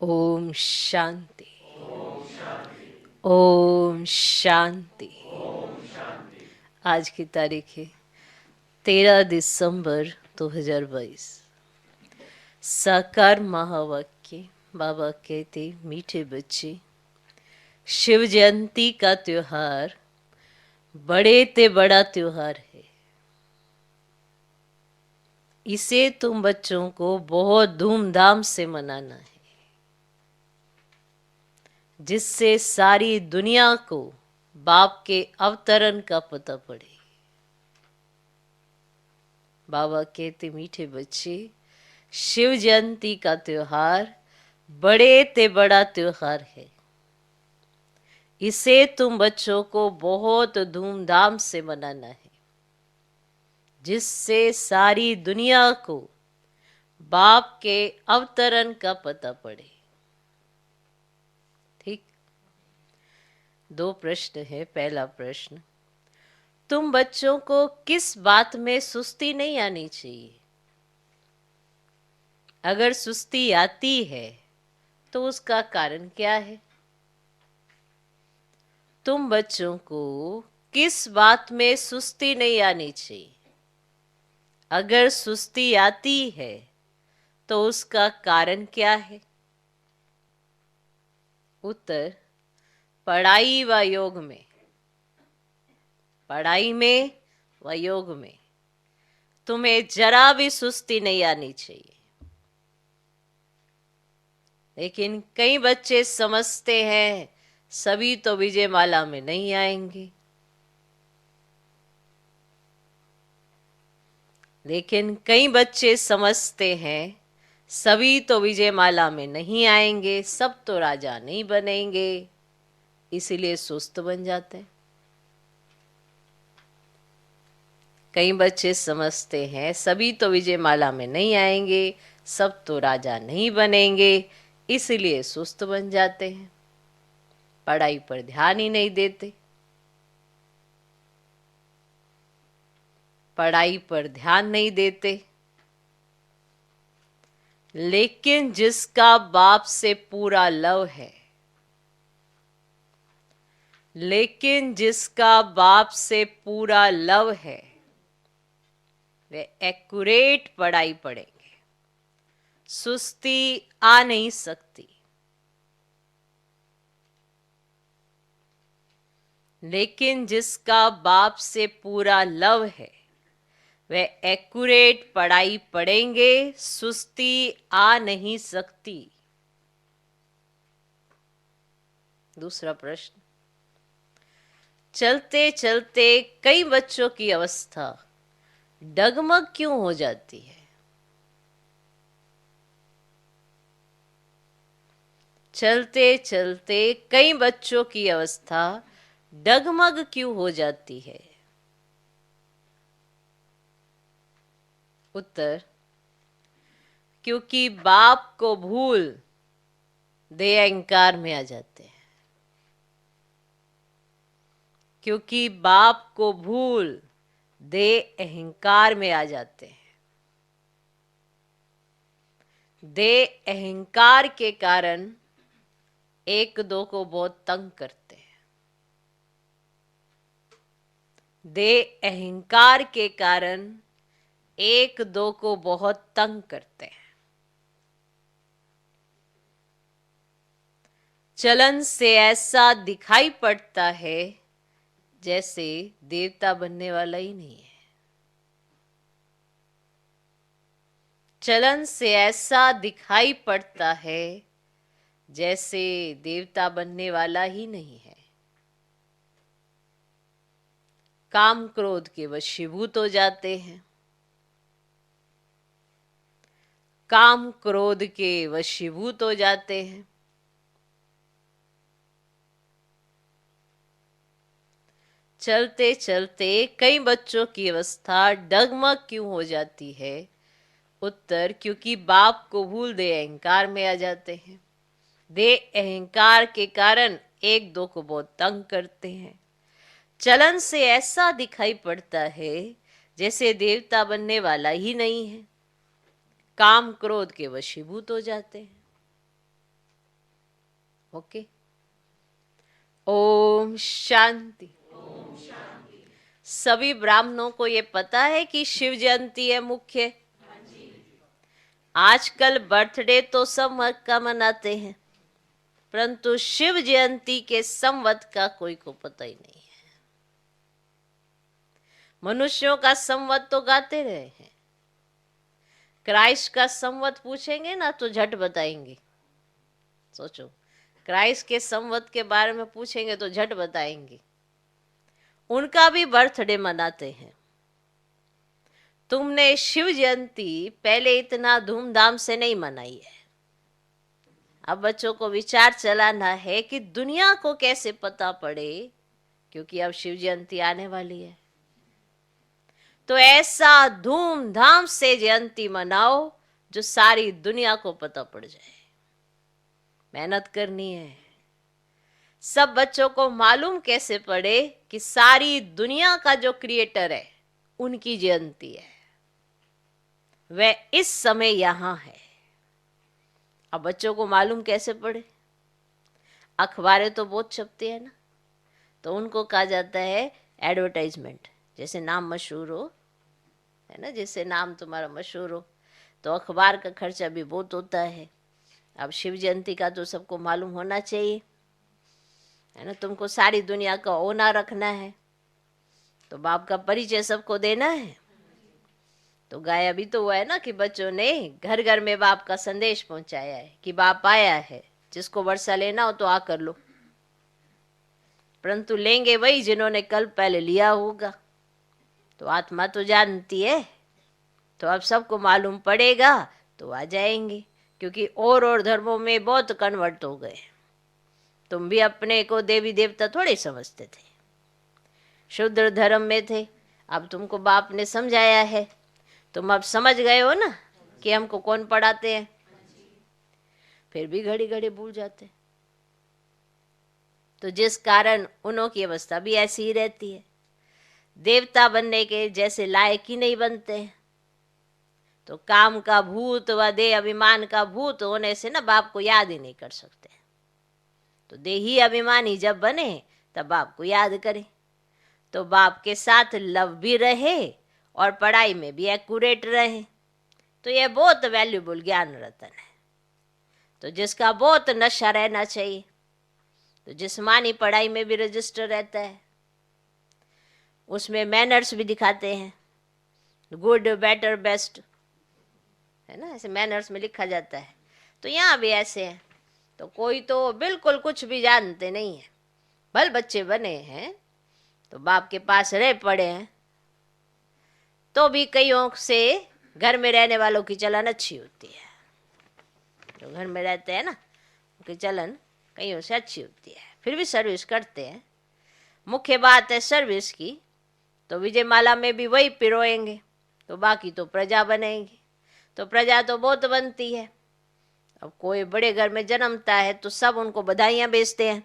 ओम शांति। ओम शांति। आज की तारीख है 13 दिसंबर 2022। साकार महावाक्य। बाबा कहते, मीठे बच्चे, शिव जयंती का त्योहार बड़े ते बड़ा त्योहार है। इसे तुम बच्चों को बहुत धूमधाम से मनाना है, जिससे सारी दुनिया को बाप के अवतरण का पता पड़े। बाबा कहते, मीठे बच्चे, शिव जयंती का त्योहार बड़े ते बड़ा त्योहार है। इसे तुम बच्चों को बहुत धूमधाम से मनाना है, जिससे सारी दुनिया को बाप के अवतरण का पता पड़े। ठीक। 2 प्रश्न है। पहला प्रश्न, तुम बच्चों को किस बात में सुस्ती नहीं आनी चाहिए? अगर सुस्ती आती है तो उसका कारण क्या है? तुम बच्चों को किस बात में सुस्ती नहीं आनी चाहिए? अगर सुस्ती आती है तो उसका कारण क्या है? उत्तर, पढ़ाई व योग में। पढ़ाई में व योग में तुम्हें जरा भी सुस्ती नहीं आनी चाहिए। लेकिन कई बच्चे समझते हैं सभी तो विजय माला में नहीं आएंगे। लेकिन कई बच्चे समझते हैं सभी तो विजय माला में नहीं आएंगे, सब तो राजा नहीं बनेंगे, इसीलिए सुस्त बन जाते हैं। कई बच्चे समझते हैं सभी तो विजय माला में नहीं आएंगे, सब तो राजा नहीं बनेंगे, इसलिए सुस्त बन जाते हैं, पढ़ाई पर ध्यान ही नहीं देते। पढ़ाई पर ध्यान नहीं देते। लेकिन जिसका बाप से पूरा लव है, लेकिन जिसका बाप से पूरा लव है, वे एक्यूरेट पढ़ाई पढ़ेंगे, सुस्ती आ नहीं सकती। लेकिन जिसका बाप से पूरा लव है, वे एक्यूरेट पढ़ाई पढ़ेंगे, सुस्ती आ नहीं सकती। दूसरा प्रश्न, चलते चलते कई बच्चों की अवस्था डगमग क्यों हो जाती है? चलते चलते कई बच्चों की अवस्था डगमग क्यों हो जाती है? उत्तर, क्योंकि बाप को भूल दे अहंकार में आ जाते हैं। क्योंकि बाप को भूल दे अहंकार में आ जाते हैं। दे अहंकार के कारण एक दो को बहुत तंग करते हैं। दे अहंकार के कारण एक दो को बहुत तंग करते हैं। चलन से ऐसा दिखाई पड़ता है जैसे देवता बनने वाला ही नहीं है। चलन से ऐसा दिखाई पड़ता है जैसे देवता बनने वाला ही नहीं है। काम क्रोध के वशीभूत हो जाते हैं। काम क्रोध के वशीभूत हो जाते हैं। चलते चलते कई बच्चों की अवस्था डगमग क्यों हो जाती है? उत्तर, क्योंकि बाप को भूल दे अहंकार में आ जाते हैं। दे अहंकार के कारण एक दो को बहुत तंग करते हैं। चलन से ऐसा दिखाई पड़ता है जैसे देवता बनने वाला ही नहीं है। काम क्रोध के वशीभूत हो जाते हैं। ओके। ओम शांति। सभी ब्राह्मणों को ये पता है कि शिव जयंती है मुख्य। आजकल बर्थडे तो संवत का मनाते हैं, परंतु शिव जयंती के संवत का कोई को पता ही नहीं है। मनुष्यों का संवत तो गाते रहे हैं, क्राइस्ट का संवत पूछेंगे ना तो झट बताएंगे। सोचो, क्राइस्ट के संवत के बारे में पूछेंगे तो झट बताएंगे। उनका भी बर्थडे मनाते हैं। तुमने शिव जयंती पहले इतना धूमधाम से नहीं मनाई है। अब बच्चों को विचार चलाना है कि दुनिया को कैसे पता पड़े, क्योंकि अब शिव जयंती आने वाली है। तो ऐसा धूमधाम से जयंती मनाओ जो सारी दुनिया को पता पड़ जाए। मेहनत करनी है। सब बच्चों को मालूम कैसे पड़े कि सारी दुनिया का जो क्रिएटर है उनकी जयंती है, वह इस समय यहां है। अब बच्चों को मालूम कैसे पड़े? अखबारें तो बहुत छपती है ना, तो उनको कहा जाता है एडवर्टाइजमेंट। जैसे नाम मशहूर हो, है ना, जैसे नाम तुम्हारा मशहूर हो तो अखबार का खर्चा भी बहुत होता है। अब शिव जयंती का तो सबको मालूम होना चाहिए, है ना। तुमको सारी दुनिया का ओना रखना है तो बाप का परिचय सबको देना है। तो गाया भी तो हुआ है ना कि बच्चों ने घर घर में बाप का संदेश पहुंचाया है कि बाप आया है, जिसको वर्षा लेना हो तो आकर लो। परंतु लेंगे वही जिन्होंने कल पहले लिया होगा। तो आत्मा तो जानती है, तो अब सबको मालूम पड़ेगा तो आ जाएंगे, क्योंकि और धर्मों में बहुत कन्वर्ट हो गए। तुम भी अपने को देवी देवता थोड़े समझते थे, शुद्ध धर्म में थे। अब तुमको बाप ने समझाया है, तुम अब समझ गए हो ना कि हमको कौन पढ़ाते हैं। फिर भी घड़ी घड़ी भूल जाते, तो जिस कारण उन्हों की अवस्था भी ऐसी ही रहती है। देवता बनने के जैसे लायक ही नहीं बनते हैं। तो काम का भूत व देह अभिमान का भूत होने से ना बाप को याद ही नहीं कर सकते। तो देही अभिमानी जब बने तब बाप को याद करें, तो बाप के साथ लव भी रहे और पढ़ाई में भी एक्यूरेट रहे। तो यह बहुत वैल्यूबल ज्ञान रतन है। तो जिसका बहुत नशा रहना चाहिए, तो जिस्मानी पढ़ाई में भी रजिस्टर रहता है, उसमें मैनर्स भी दिखाते हैं, गुड बेटर बेस्ट, है ना, ऐसे मैनर्स में लिखा जाता है। तो यहाँ भी ऐसे है। तो कोई तो बिल्कुल कुछ भी जानते नहीं है, भल बच्चे बने हैं तो बाप के पास रह पड़े हैं, तो भी कईयों से घर में रहने वालों की चलन अच्छी होती है। जो घर में रहते हैं ना उनकी चलन कईयों से अच्छी होती है, फिर भी सर्विस करते हैं। मुख्य बात है सर्विस की। तो विजय माला में भी वही पिरोएंगे, तो बाकी तो प्रजा बनेंगे। तो प्रजा तो बहुत बनती है। अब कोई बड़े घर में जन्मता है तो सब उनको बधाइयाँ भेजते हैं,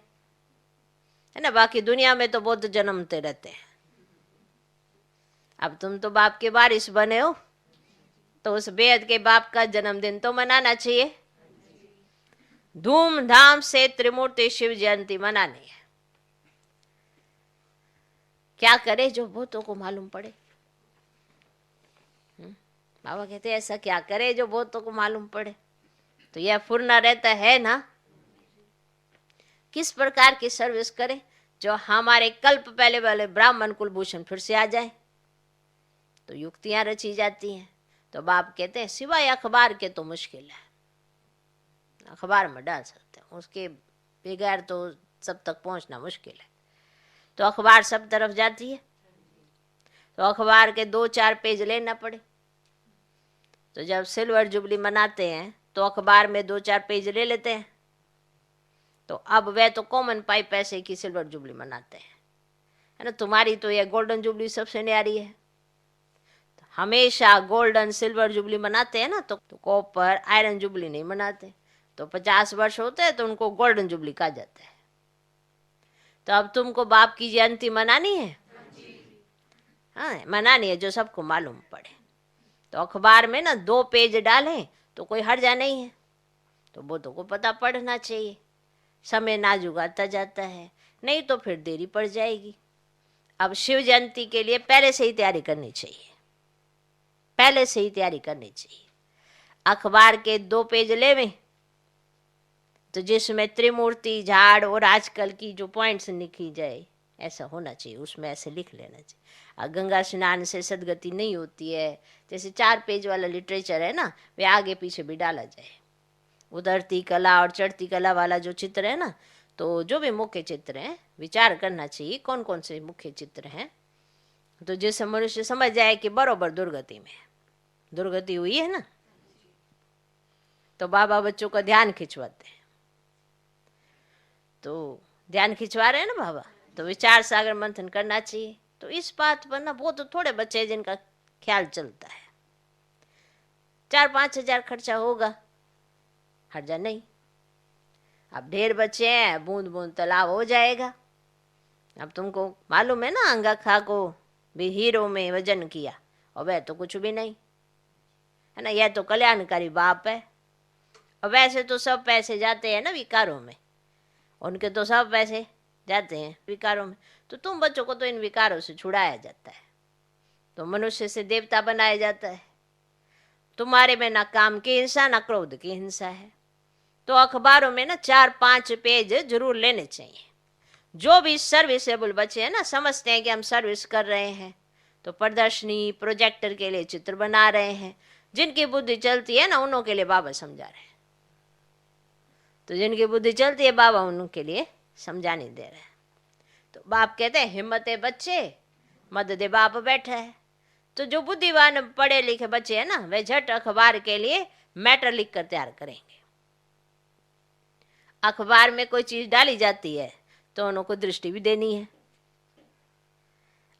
है ना। बाकी दुनिया में तो बहुत जन्मते रहते हैं। अब तुम तो बाप के वारिस बने हो, तो उस बेहद के बाप का जन्मदिन तो मनाना चाहिए। धूमधाम से त्रिमूर्ति शिव जयंती मनानी है। क्या करे जो भूतों को मालूम पड़े। बाबा कहते हैं ऐसा क्या करे जो भूतों को मालूम पड़े। तो यह फुरना रहता है ना, किस प्रकार की सर्विस करें जो हमारे कल्प पहले वाले ब्राह्मण कुलभूषण फिर से आ जाए। तो युक्तियां रची जाती हैं। तो बाप कहते हैं सिवाय अखबार के तो मुश्किल है, अखबार में डाल सकते हैं, उसके बगैर तो सब तक पहुंचना मुश्किल है। तो अखबार सब तरफ जाती है, तो अखबार के 2-4 पेज लेना पड़े। तो जब सिल्वर जुबली मनाते हैं तो अखबार में 2-4 पेज ले लेते हैं। तो अब वे तो कॉमन पाई पैसे की सिल्वर जुबली मनाते हैं, है ना। तुम्हारी तो यह गोल्डन जुबली सबसे न्यारी है। तो हमेशा गोल्डन सिल्वर जुबली मनाते हैं ना, तो कॉपर आयरन जुबली नहीं मनाते। तो 50 वर्ष होते हैं तो उनको गोल्डन जुबली कहा जाता है। तो अब तुमको बाप की जयंती मनानी है, हाँ मनानी है, जो सबको मालूम पड़े। तो अखबार में ना 2 पेज डालें तो कोई हर्जा नहीं है, तो वो तो को पता पढ़ना चाहिए। समय नाजुक आता जाता है, नहीं तो फिर देरी पड़ जाएगी। अब शिव जयंती के लिए पहले से ही तैयारी करनी चाहिए, पहले से ही तैयारी करनी चाहिए। अखबार के 2 पेज लेवें तो जिसमें त्रिमूर्ति, झाड़ और आजकल की जो पॉइंट्स लिखी जाए ऐसा होना चाहिए, उसमें ऐसे लिख लेना चाहिए। गंगा स्नान से सदगति नहीं होती है, जैसे 4 पेज वाला लिटरेचर है ना, वे आगे पीछे भी डाला जाए। उतरती कला और चढ़ती कला वाला जो चित्र है ना, तो जो भी मुख्य चित्र हैं विचार करना चाहिए कौन कौन से मुख्य चित्र हैं, तो जिससे मनुष्य समझ जाए कि बरोबर दुर्गति में दुर्गति हुई है ना। तो बाबा बच्चों का ध्यान खिंचवाते हैं, तो ध्यान खिंचवा रहे हैं ना बाबा, तो विचार सागर मंथन करना चाहिए। तो इस बात पर ना वो तो थोड़े बच्चे हैं जिनका ख्याल चलता है, 4-5 हजार खर्चा होगा, हर्जा नहीं। अब ढेर बच्चे हैं, बूंद बूंद तालाब हो जाएगा। अब तुमको मालूम है ना, अंगा खा को भी हीरो में वजन किया, और वह तो कुछ भी नहीं है ना, यह तो कल्याणकारी बाप है। और वैसे तो सब पैसे जाते हैं ना विकारों में, उनके तो सब पैसे जाते हैं विकारों में। तो तुम बच्चों को तो इन विकारों से छुड़ाया जाता है, तो मनुष्य से देवता बनाया जाता है। तुम्हारे में ना काम की हिंसा ना क्रोध की हिंसा है। तो अखबारों में ना 4-5 पेज जरूर लेने चाहिए। जो भी सर्विसेबल बच्चे हैं ना, समझते हैं कि हम सर्विस कर रहे हैं, तो प्रदर्शनी प्रोजेक्टर के लिए चित्र बना रहे हैं। जिनकी बुद्धि चलती है ना, उन्हों के लिए बाबा समझा रहे हैं। तो जिनकी बुद्धि चलती है बाबा उनके लिए समझाने दे रहे हैं। तो बाप कहते हैं हिम्मत है बच्चे, मदद बाप बैठा है। तो जो बुद्धिवान पढ़े लिखे बच्चे हैं ना, वे झट अखबार के लिए मैटर लिख कर तैयार करेंगे। अखबार में कोई चीज डाली जाती है तो उनको दृष्टि भी देनी है।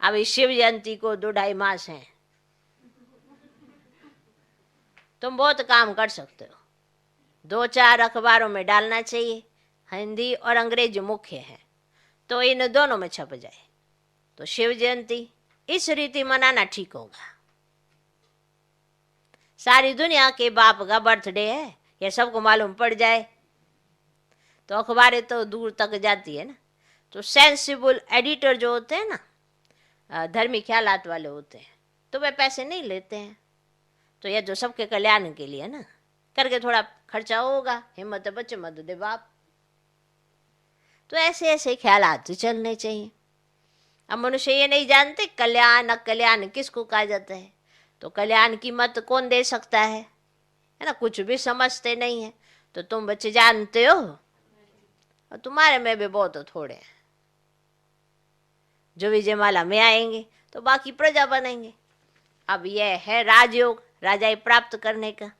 अब इस शिव जयंती को 2-2.5 मास हैं, तुम बहुत काम कर सकते हो। 2-4 अखबारों में डालना चाहिए, हिंदी और अंग्रेजी मुख्य है, तो इन दोनों में छप जाए। तो शिव जयंती इस रीति मनाना ठीक होगा। सारी दुनिया के बाप का बर्थडे है, यह सबको मालूम पड़ जाए तो अखबारें तो दूर तक जाती है ना। तो सेंसिबल एडिटर जो होते हैं ना, धर्मी ख्यालात वाले होते हैं, तो वे पैसे नहीं लेते हैं। तो यह जो सबके कल्याण के लिए ना, करके थोड़ा खर्चा होगा, हिम्मत बच्चे मदद बाप। तो ऐसे ऐसे ख्यालात चलने चाहिए। अब मनुष्य ये नहीं जानते कल्याण अकल्याण किसको कहा जाता है। तो कल्याण की मत कौन दे सकता है ना, कुछ भी समझते नहीं है। तो तुम बच्चे जानते हो, और तुम्हारे में भी बहुत थोड़े हैं। जो विजयमाला में आएंगे तो बाकी प्रजा बनेंगे। अब यह है राजयोग, राजाई प्राप्त करने का।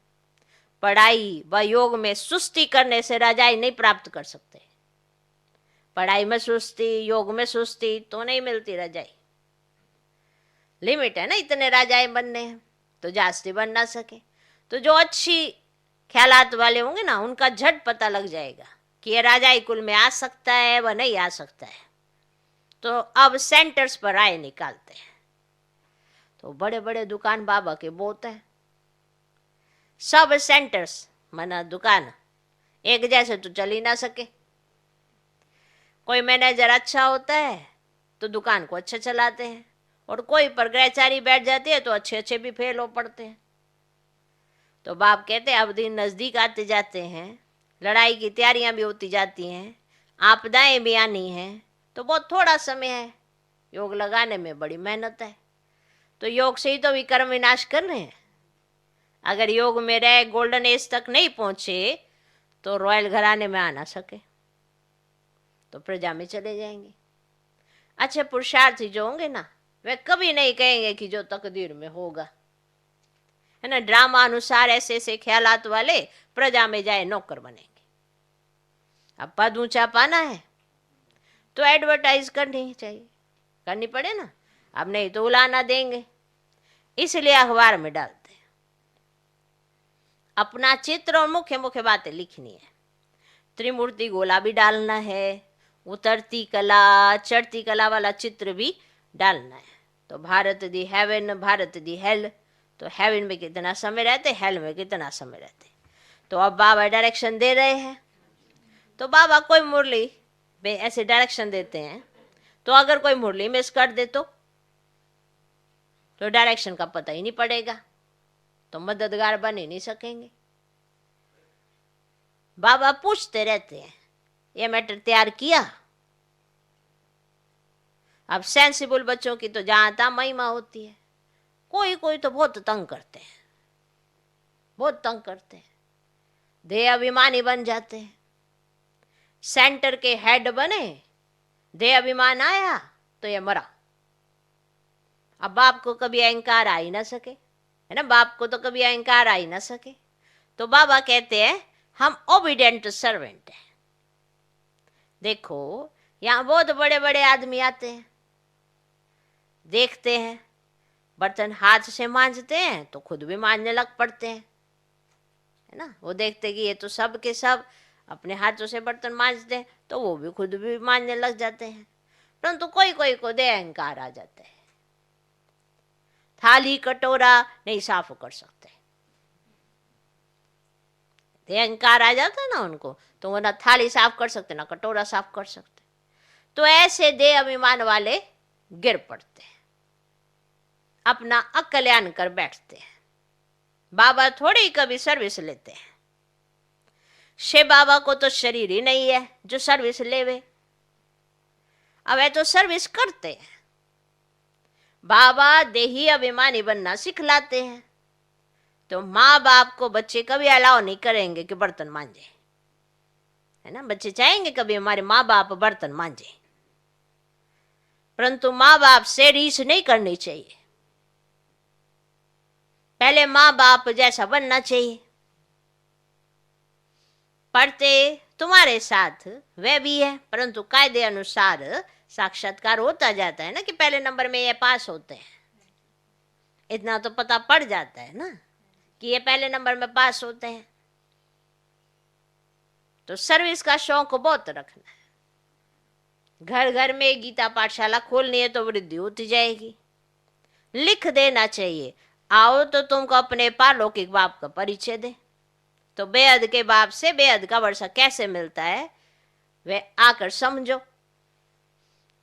पढ़ाई व योग में सुस्ती करने से राजाई नहीं प्राप्त कर सकते। पढ़ाई में सुस्ती, योग में सुस्ती तो नहीं मिलती राजाई। लिमिट है ना, इतने राजाएं बनने हैं, तो जास्ती बन ना सके। तो जो अच्छी ख्यालात वाले होंगे ना, उनका झट पता लग जाएगा कि ये राजाई कुल में आ सकता है व नहीं आ सकता है। तो अब सेंटर्स पर राय निकालते हैं। तो बड़े बड़े दुकान बाबा के बहुत हैं। सब सेंटर्स माना दुकान एक जैसे तो चल ही ना सके। कोई मैनेजर अच्छा होता है तो दुकान को अच्छा चलाते हैं, और कोई पर गृहचारी बैठ जाती है तो अच्छे अच्छे भी फेल हो पड़ते हैं। तो बाप कहते हैं अब दिन नजदीक आते जाते हैं, लड़ाई की तैयारियां भी होती जाती हैं, आपदाएं भी आनी हैं, तो बहुत थोड़ा समय है। योग लगाने में बड़ी मेहनत है। तो योग से ही तो विक्रम विनाश कर रहे हैं। अगर योग में रहे गोल्डन एज तक नहीं पहुंचे तो रॉयल घराने में आ ना सके, तो प्रजा में चले जाएंगे। अच्छे पुरुषार्थी जो होंगे ना, वे कभी नहीं कहेंगे कि जो तकदीर में होगा, है ना। ड्रामा अनुसार ऐसे ऐसे ख्यालात वाले प्रजा में जाए नौकर बनेंगे। अब पद ऊंचा पाना है तो एडवर्टाइज करनी चाहिए, करनी पड़े ना। अब नहीं तो उलाना देंगे, इसलिए अखबार में डालते हैं। अपना चित्र और मुख्य मुख्य बातें लिखनी है। त्रिमूर्ति गोला भी डालना है, उतरती कला चढ़ती कला वाला चित्र भी डालना है। तो भारत दी हेवन, भारत दी हेल। तो हेवन में कितना समय रहते, हेल में कितना समय रहते। तो अब बाबा डायरेक्शन दे रहे हैं। तो बाबा कोई मुरली ऐसे डायरेक्शन देते हैं, तो अगर कोई मुरली मिस कर दे तो डायरेक्शन का पता ही नहीं पड़ेगा, तो मददगार बन ही नहीं सकेंगे। बाबा पूछते रहते हैं, ये मैटर तैयार किया? अब सेंसिबल बच्चों की तो जहां तहां महिमा होती है, कोई कोई तो बहुत तंग करते हैं, बहुत तंग करते हैं, देह अभिमानी बन जाते हैं। सेंटर के हेड बने, देह अभिमान आया तो ये मरा। अब बाप को कभी अहंकार आ ही ना सके, है ना, बाप को तो कभी अहंकार आ ही ना सके। तो बाबा कहते हैं हम ओबीडेंट सर्वेंट हैं। देखो यहां बहुत बड़े बड़े आदमी आते हैं, देखते हैं बर्तन हाथ से मांजते हैं तो खुद भी मांजने लग पड़ते हैं, है ना। वो देखते कि ये तो सब के सब अपने हाथों से बर्तन मांजते हैं, तो वो भी खुद भी मांजने लग जाते हैं। परंतु कोई कोई को दे अहंकार आ जाता है, थाली कटोरा नहीं साफ कर सकते, दे अहंकार आ जाता है ना उनको, तो वो ना थाली साफ कर सकते ना कटोरा साफ कर सकते। तो ऐसे दे अभिमान वाले गिर पड़ते हैं, अपना अकल्याण कर बैठते हैं। बाबा थोड़ी ही कभी सर्विस लेते हैं। शे बाबा को तो शरीर ही नहीं है जो सर्विस लेवे, अब है तो सर्विस करते हैं। बाबा देही अभिमानी बनना सिखलाते हैं, तो माँ बाप को बच्चे कभी अलाउ नहीं करेंगे कि बर्तन मांजे, है ना। बच्चे चाहेंगे कभी हमारे माँ बाप बर्तन मांजे, परंतु माँ बाप से रीस नहीं करनी चाहिए। पहले माँ बाप जैसा बनना चाहिए। पढ़ते तुम्हारे साथ वह भी है, परंतु कायदे अनुसार साक्षात्कार होता जाता है ना कि पहले नंबर में ये पास होते हैं, इतना तो पता पड़ जाता है ना कि ये पहले नंबर में पास होते हैं। तो सर्विस का शौक बहुत रखना है। घर घर में गीता पाठशाला खोलनी है तो वृद्धि होती जाएगी। लिख देना चाहिए, आओ तो तुमको अपने पारलौकिक बाप का परिचय दे। तो बेहद के बाप से बेहद का वर्षा कैसे मिलता है वे आकर समझो।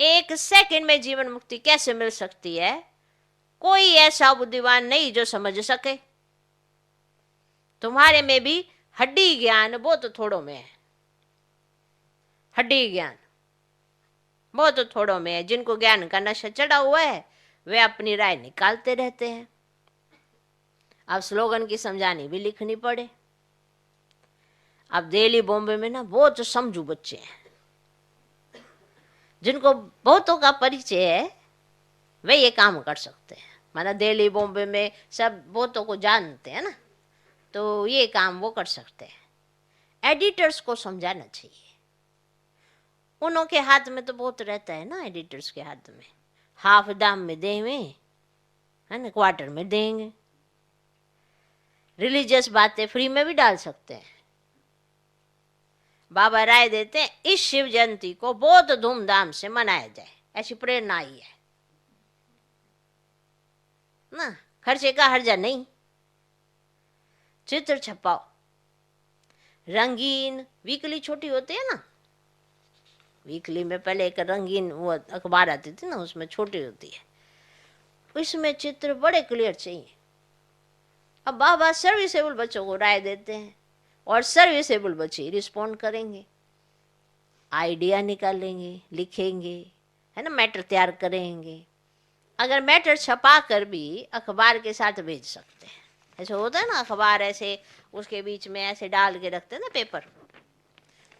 एक सेकंड में जीवन मुक्ति कैसे मिल सकती है, कोई ऐसा बुद्धिमान नहीं जो समझ सके। तुम्हारे में भी हड्डी ज्ञान बहुत थोड़ों में है, हड्डी ज्ञान बहुत थोड़ों में है। जिनको ज्ञान का नशा चढ़ा हुआ है वे अपनी राय निकालते रहते हैं। अब स्लोगन की समझानी भी लिखनी पड़े। अब दिल्ली बॉम्बे में ना बहुत समझू बच्चे हैं, जिनको बहुतों का परिचय है, वे ये काम कर सकते हैं। माना दिल्ली बॉम्बे में सब बहुतों को जानते हैं ना, तो ये काम वो कर सकते हैं। एडिटर्स को समझाना चाहिए, उनों के हाथ में तो बहुत रहता है ना, एडिटर्स के हाथ में हाफ दाम में देंगे, है ना, क्वार्टर में देंगे। रिलीजियस बातें फ्री में भी डाल सकते हैं। बाबा राय देते हैं इस शिव जयंती को बहुत धूमधाम से मनाया जाए, ऐसी प्रेरणा आई है ना। खर्चे का हर्जा नहीं, चित्र छपाओ, रंगीन वीकली छोटी होती है ना, वीकली में पहले एक रंगीन वो अखबार आती थी ना, उसमें छोटी होती है, उसमें चित्र बड़े क्लियर चाहिए। अब बाबा सर्विसेबल बच्चों को राय देते हैं और सर्विसेबल बच्चे रिस्पॉन्ड करेंगे, आइडिया निकालेंगे, लिखेंगे, है ना, मैटर तैयार करेंगे। अगर मैटर छपा कर भी अखबार के साथ भेज सकते हैं, ऐसे होता है ना, अखबार ऐसे उसके बीच में ऐसे डाल के रखते हैं ना पेपर,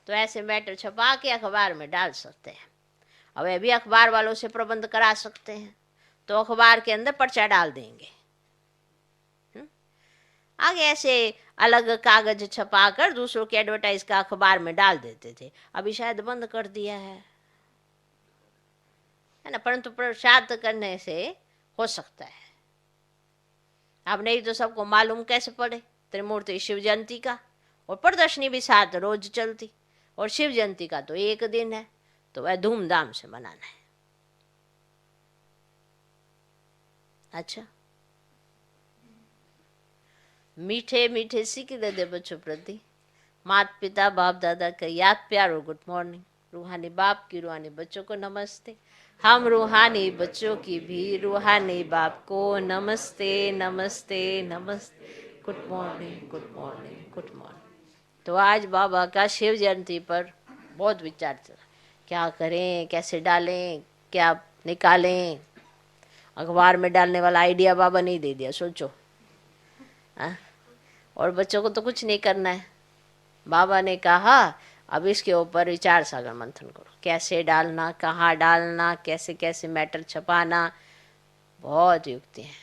तो ऐसे मैटर छपा के अखबार में डाल सकते हैं। अब वह भी अखबार वालों से प्रबंध करा सकते हैं, तो अखबार के अंदर पर्चा डाल देंगे। आगे ऐसे अलग कागज छपाकर दूसरों की एडवर्टाइज का अखबार में डाल देते थे, अभी शायद बंद कर दिया है ना, परंतु प्रसाद करने से हो सकता है। अब नहीं तो सबको मालूम कैसे पड़े त्रिमूर्ति शिव जयंती का, और प्रदर्शनी भी साथ रोज चलती, और शिव जयंती का तो एक दिन है, तो वह धूमधाम से मनाना है। अच्छा, मीठे मीठे सिक्के दे बच्चों प्रति, माता पिता बाप दादा का याद प्यार और गुड मॉर्निंग। रूहानी बाप की रूहानी बच्चों को नमस्ते। हम रूहानी बच्चों की भी रूहानी बाप को नमस्ते नमस्ते नमस्ते। Good morning good morning good morning. तो आज बाबा का शिव जयंती पर बहुत विचार चला, क्या करें, कैसे डालें, क्या निकालें। अखबार में डालने वाला आइडिया बाबा नहीं दे दिया, सोचो। हाँ? और बच्चों को तो कुछ नहीं करना है। बाबा ने कहा अब इसके ऊपर विचार सागर मंथन करो, कैसे डालना, कहाँ डालना, कैसे कैसे मैटर छपाना, बहुत युक्ति है।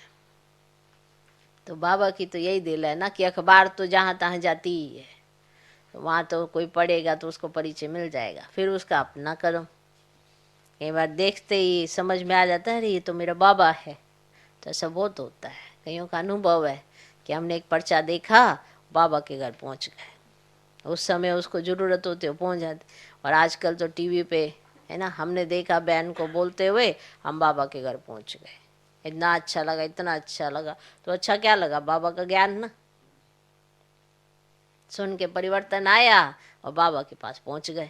तो बाबा की तो यही दिल है ना कि अखबार तो जहाँ तहाँ जाती ही है, तो वहाँ तो कोई पढ़ेगा तो उसको परिचय मिल जाएगा, फिर उसका अपना कदम। कई बार देखते ही समझ में आ जाता है अरे ये तो मेरा बाबा है। तो ऐसा बहुत होता है, कईयों का अनुभव है कि हमने एक पर्चा देखा, बाबा के घर पहुँच गए, उस समय उसको ज़रूरत होती है पहुँच जाते। और आजकल तो टीवी पे है ना, हमने देखा बहन को बोलते हुए हम बाबा के घर पहुँच गए, इतना अच्छा लगा, इतना अच्छा लगा। तो अच्छा क्या लगा, बाबा का ज्ञान ना, सुन के परिवर्तन आया और बाबा के पास पहुँच गए।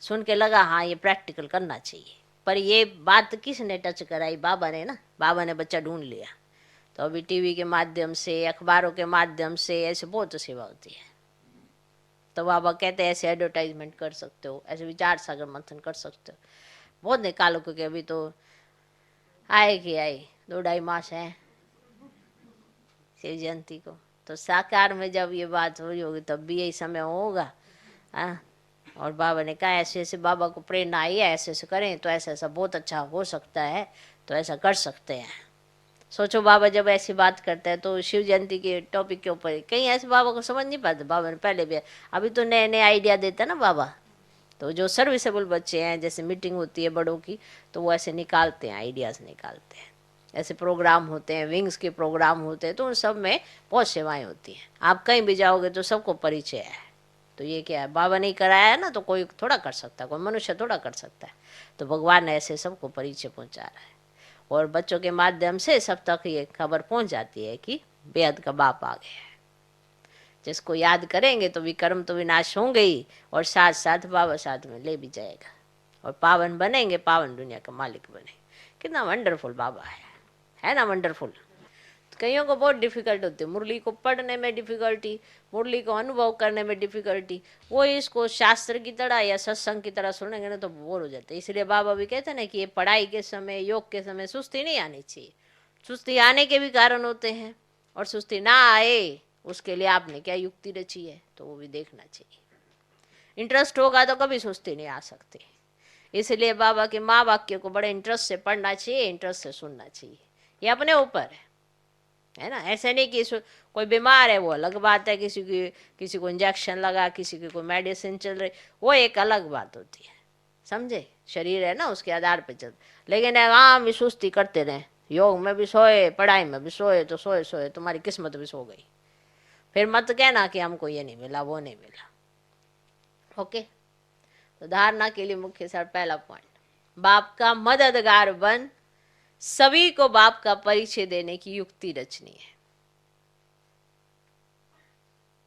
सुन के लगा हाँ ये प्रैक्टिकल करना चाहिए। पर ये बात किसने टच कराई, बाबा ने ना, बाबा ने बच्चा ढूंढ लिया। तो अभी टीवी के माध्यम से, अखबारों के माध्यम से ऐसे बहुत सेवा होती है। तो बाबा कहते हैं ऐसे एडवर्टाइजमेंट कर सकते हो, ऐसे विचार सागर मंथन कर सकते हो। बहुत निकालो, क्योंकि अभी तो आए कि आए 2-2.5 मास है शिव जयंती को। तो साकार में जब ये बात हो रही होगी तब भी यही समय होगा। हाँ, और बाबा ने कहा ऐसे ऐसे, बाबा को प्रेरणा आई है ऐसे ऐसे करें तो ऐसा ऐसा बहुत अच्छा हो सकता है, तो ऐसा कर सकते हैं। सोचो बाबा जब ऐसी बात करते हैं तो शिव जयंती के टॉपिक के ऊपर कहीं ऐसे बाबा को समझ नहीं पाते। बाबा ने पहले भी, अभी तो नए नए आइडिया देता है ना बाबा। तो जो सर्विसेबल बच्चे हैं, जैसे मीटिंग होती है बड़ों की, तो वो ऐसे निकालते हैं, आइडियाज़ निकालते हैं। ऐसे प्रोग्राम होते हैं, विंग्स के प्रोग्राम होते हैं, तो उन सब में बहुत सेवाएं होती हैं। आप कहीं भी जाओगे तो सबको परिचय है। तो ये क्या है, बाबा नहीं कराया है ना, तो कोई थोड़ा कर सकता है, कोई मनुष्य थोड़ा कर सकता है। तो भगवान ऐसे सबको परिचय पहुंचा रहा है, और बच्चों के माध्यम से सब तक ये खबर पहुंच जाती है कि बेहद का बाप आ गया है। जिसको याद करेंगे तो विकर्म तो विनाश होंगे ही, और साथ साथ बाबा साथ में ले भी जाएगा, और पावन बनेंगे, पावन दुनिया का मालिक बने। कितना वंडरफुल बाबा है ना, वंडरफुल। तो कईयों को बहुत डिफिकल्ट होती है, मुरली को पढ़ने में डिफिकल्टी, मुरली को अनुभव करने में डिफिकल्टी। वो इसको शास्त्र की तरह या सत्संग की तरह सुनेंगे ना तो बोर हो जाते हैं। इसलिए बाबा भी कहते हैं ना कि ये पढ़ाई के समय, योग के समय सुस्ती नहीं आनी चाहिए। सुस्ती आने के भी कारण होते हैं, और सुस्ती ना आए उसके लिए आपने क्या युक्ति रची है, तो वो भी देखना चाहिए। इंटरेस्ट होगा तो कभी सुस्ती नहीं आ सकती। इसलिए बाबा के माँ वाक्य को बड़े इंटरेस्ट से पढ़ना चाहिए, इंटरेस्ट से सुनना चाहिए। ये अपने ऊपर है ना। ऐसे नहीं कि कोई बीमार है वो अलग बात है, किसी को इंजेक्शन लगा, किसी की कोई मेडिसिन चल रही, वो एक अलग बात होती है, समझे। शरीर है ना, उसके आधार पे चल। लेकिन आम भी सुस्ती करते रहे, योग में भी सोए, पढ़ाई में भी सोए, तो सोए सोए तुम्हारी किस्मत भी सो गई। फिर मत कहना कि हमको ये नहीं मिला, वो नहीं मिला। ओके। तो धारणा के लिए मुख्य सर पहला पॉइंट, बाप का मददगार बन, सभी को बाप का परिचय देने की युक्ति रचनी है।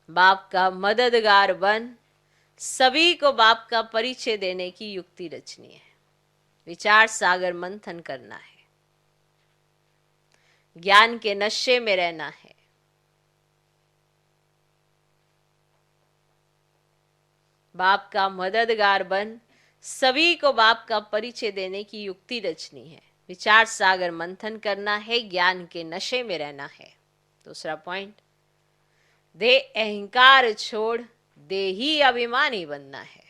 बाप का मददगार बन, सभी को बाप का परिचय देने की युक्ति रचनी है। विचार सागर मंथन करना है, ज्ञान के नशे में रहना है। बाप का मददगार बन, सभी को बाप का परिचय देने की युक्ति रचनी है। विचार सागर मंथन करना है, ज्ञान के नशे में रहना है। दूसरा पॉइंट, दे अहंकार छोड़, दे ही अभिमानी बनना है।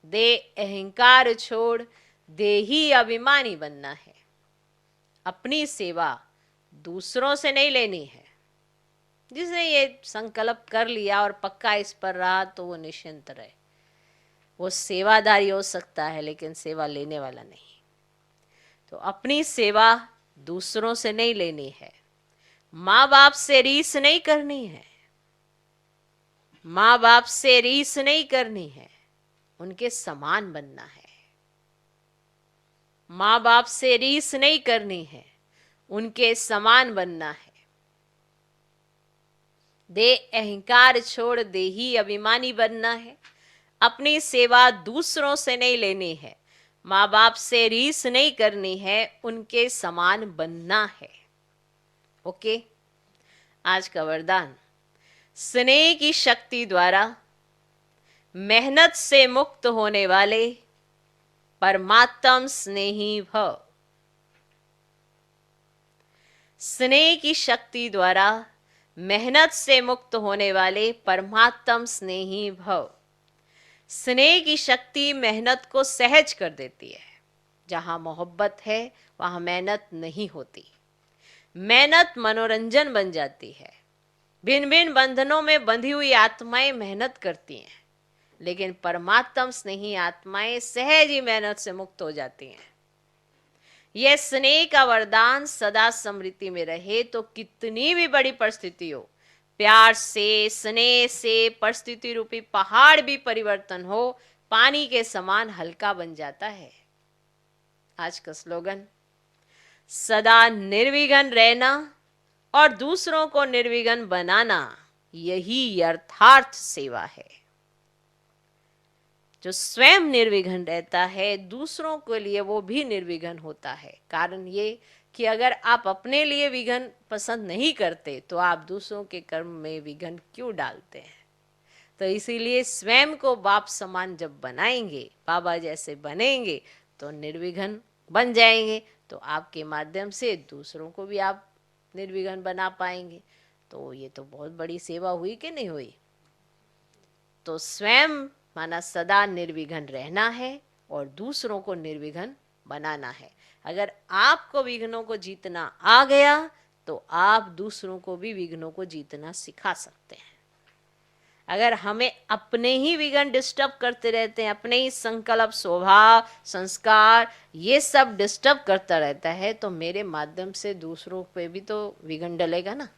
दे अहंकार छोड़, दे ही अभिमानी बनना है। अपनी सेवा दूसरों से नहीं लेनी है। जिसने ये संकल्प कर लिया और पक्का इस पर रहा तो वो निश्चिंत रहे। वो सेवादारी हो सकता है लेकिन सेवा लेने वाला नहीं। तो अपनी सेवा दूसरों से नहीं लेनी है। माँ बाप से रीस नहीं करनी है। माँ बाप से रीस नहीं करनी है, उनके समान बनना है। माँ बाप से रीस नहीं करनी है, उनके समान बनना है। दे अहंकार छोड़ दे ही अभिमानी बनना है। अपनी सेवा दूसरों से नहीं लेनी है। माँ बाप से रीस नहीं करनी है, उनके समान बनना है। ओके। आज का वरदान, स्नेह की शक्ति द्वारा मेहनत से मुक्त होने वाले परमात्म स्नेही भव। स्नेह की शक्ति द्वारा मेहनत से मुक्त होने वाले परमात्म स्नेही भव। स्नेह की शक्ति मेहनत को सहज कर देती है। जहां मोहब्बत है वहां मेहनत नहीं होती। मेहनत मनोरंजन बन जाती है। भिन्न भिन्न बंधनों में बंधी हुई आत्माएं मेहनत करती हैं, लेकिन परमात्म स्नेही आत्माएं सहज ही मेहनत से मुक्त हो जाती हैं। यह स्नेह का वरदान सदा स्मृति में रहे तो कितनी भी बड़ी परिस्थिति हो, प्यार से स्नेह से परिस्थिति रूपी पहाड़ भी परिवर्तन हो, पानी के समान हल्का बन जाता है। आज का स्लोगन, सदा निर्विघ्न रहना और दूसरों को निर्विघ्न बनाना, यही यथार्थ सेवा है। जो स्वयं निर्विघ्न रहता है, दूसरों के लिए वो भी निर्विघ्न होता है। कारण ये कि अगर आप अपने लिए विघ्न पसंद नहीं करते तो आप दूसरों के कर्म में विघ्न क्यों डालते हैं। तो इसीलिए स्वयं को बाप समान जब बनाएंगे, बाबा जैसे बनेंगे, तो निर्विघ्न बन जाएंगे। तो आपके माध्यम से दूसरों को भी आप निर्विघ्न बना पाएंगे। तो ये तो बहुत बड़ी सेवा हुई कि नहीं हुई। तो स्वयं माना सदा निर्विघ्न रहना है और दूसरों को निर्विघ्न बनाना है। अगर आपको विघ्नों को जीतना आ गया तो आप दूसरों को भी विघ्नों को जीतना सिखा सकते हैं। अगर हमें अपने ही विघ्न डिस्टर्ब करते रहते हैं, अपने ही संकल्प, स्वभाव, संस्कार, ये सब डिस्टर्ब करता रहता है, तो मेरे माध्यम से दूसरों पे भी तो विघ्न डलेगा ना।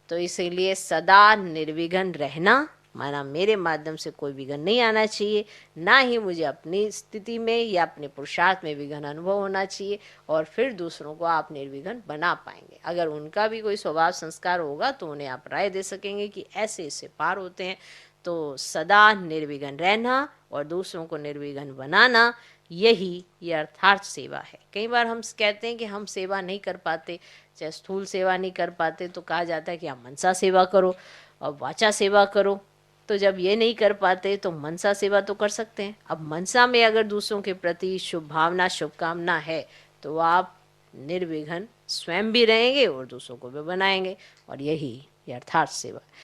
तो इसीलिए सदा निर्विघ्न रहना माना मेरे माध्यम से कोई विघ्न नहीं आना चाहिए, ना ही मुझे अपनी स्थिति में या अपने पुरुषार्थ में विघ्न अनुभव होना चाहिए, और फिर दूसरों को आप निर्विघ्न बना पाएंगे। अगर उनका भी कोई स्वभाव संस्कार होगा तो उन्हें आप राय दे सकेंगे कि ऐसे ऐसे पार होते हैं। तो सदा निर्विघ्न रहना और दूसरों को निर्विघ्न बनाना, यही यथार्थ सेवा है। कई बार हम कहते हैं कि हम सेवा नहीं कर पाते, चाहे स्थूल सेवा नहीं कर पाते, तो कहा जाता है कि आप मनसा सेवा करो और वाचा सेवा करो। तो जब ये नहीं कर पाते तो मनसा सेवा तो कर सकते हैं। अब मनसा में अगर दूसरों के प्रति शुभ भावना, शुभकामना है, तो आप निर्विघ्न स्वयं भी रहेंगे और दूसरों को भी बनाएंगे, और यही यथार्थ सेवा।